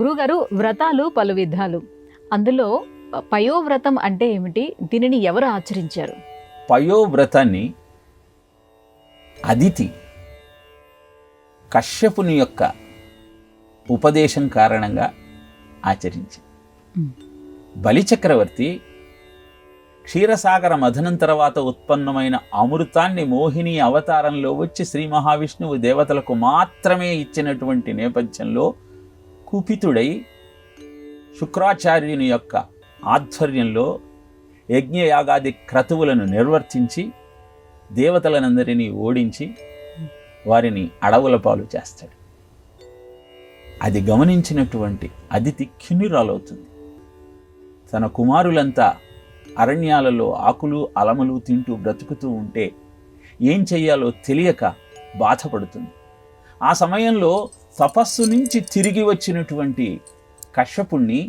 గురుగారు, వ్రతాలు పలు విధాలు. అందులో పయోవ్రతం అంటే ఏమిటి? దీనిని ఎవరు ఆచరించారు? పయోవ్రతాన్ని అదితి కశ్యపుని యొక్క ఉపదేశం కారణంగా ఆచరించింది. బలిచక్రవర్తి క్షీరసాగర మథనం తర్వాత ఉత్పన్నమైన అమృతాన్ని మోహిని అవతారంలో వచ్చి శ్రీ మహావిష్ణువు దేవతలకు మాత్రమే ఇచ్చినటువంటి నేపథ్యంలో కుపితుడై శుక్రాచార్యుని యొక్క ఆధ్వర్యంలో యజ్ఞయాగాది క్రతువులను నిర్వర్తించి దేవతలనందరినీ ఓడించి వారిని అడవుల పాలు చేస్తాడు. అది గమనించినటువంటి అదితి ఖిన్నురాలవుతుంది. తన కుమారులంతా అరణ్యాలలో ఆకులు అలములు తింటూ బ్రతుకుతూ ఉంటే ఏం చెయ్యాలో తెలియక బాధపడుతుంది. ఆ సమయంలో తపస్సు నుంచి తిరిగి వచ్చినటువంటి కశ్యపుణ్ణి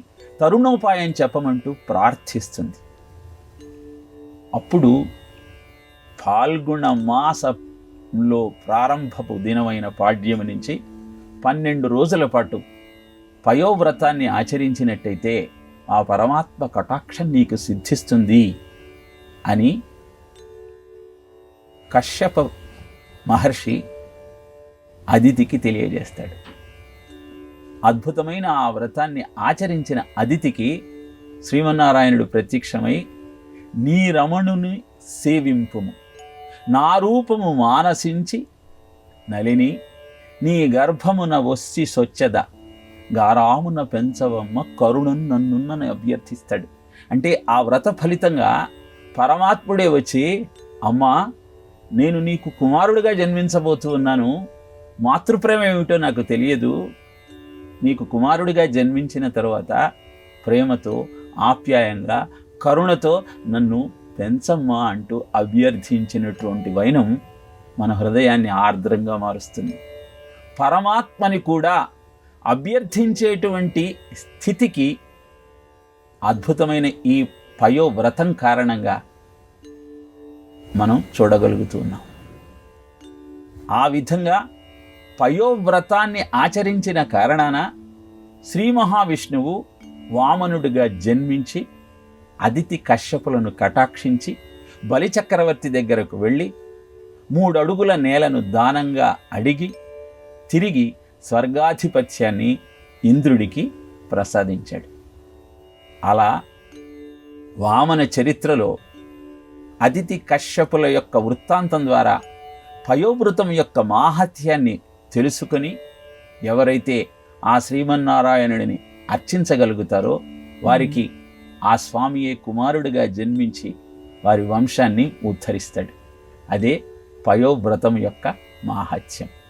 తరుణోపాయం చెప్పమంటూ ప్రార్థిస్తుంది. అప్పుడు ఫాల్గుణ మాసంలో ప్రారంభపు దినమైన పాడ్యమి నుంచి 12 రోజుల పాటు పయోవ్రతాన్ని ఆచరించినట్టయితే ఆ పరమాత్మ కటాక్షం నీకు సిద్ధిస్తుంది అని కశ్యప మహర్షి అదితికి తెలియజేస్తాడు. అద్భుతమైన ఆ వ్రతాన్ని ఆచరించిన అదితికి శ్రీమన్నారాయణుడు ప్రత్యక్షమై, నీ రమణుని సేవింపుము, నా రూపము మానసించి నలిని నీ గర్భమున వస్సి సొచ్చద గారామున పెంచవమ్మ కరుణను నన్నున్నని అభ్యర్థిస్తాడు. అంటే ఆ వ్రత ఫలితంగా పరమాత్ముడే వచ్చి, అమ్మా నేను నీకు కుమారుడిగా జన్మించబోతూ ఉన్నాను, మాతృప్రేమ ఏమిటో నాకు తెలియదు, నీకు కుమారుడిగా జన్మించిన తర్వాత ప్రేమతో ఆప్యాయంగా కరుణతో నన్ను పెంచమ్మా అంటూ అభ్యర్థించినటువంటి వైనం మన హృదయాన్ని ఆర్ద్రంగా మారుస్తుంది. పరమాత్మని కూడా అభ్యర్థించేటువంటి స్థితికి అద్భుతమైన ఈ పయోవ్రతం కారణంగా మనం చూడగలుగుతున్నాం. ఆ విధంగా పయోవ్రతాన్ని ఆచరించిన కారణాన శ్రీ మహావిష్ణువు వామనుడిగా జన్మించి అదితి కశ్యపులను కటాక్షించి బలిచక్రవర్తి దగ్గరకు వెళ్ళి 3 అడుగుల నేలను దానంగా అడిగి తిరిగి స్వర్గాధిపత్యాన్ని ఇంద్రుడికి ప్రసాదించాడు. అలా వామన చరిత్రలో అదితి కశ్యపుల యొక్క వృత్తాంతం ద్వారా పయోవ్రతం యొక్క మాహాత్యాన్ని తెలుసుకొని ఎవరైతే ఆ శ్రీమన్నారాయణుడిని అర్చించగలుగుతారో వారికి ఆ స్వామియే కుమారుడిగా జన్మించి వారి వంశాన్ని ఉద్ధరిస్తాడు. అదే పయోవ్రతం యొక్క మాహాత్యం.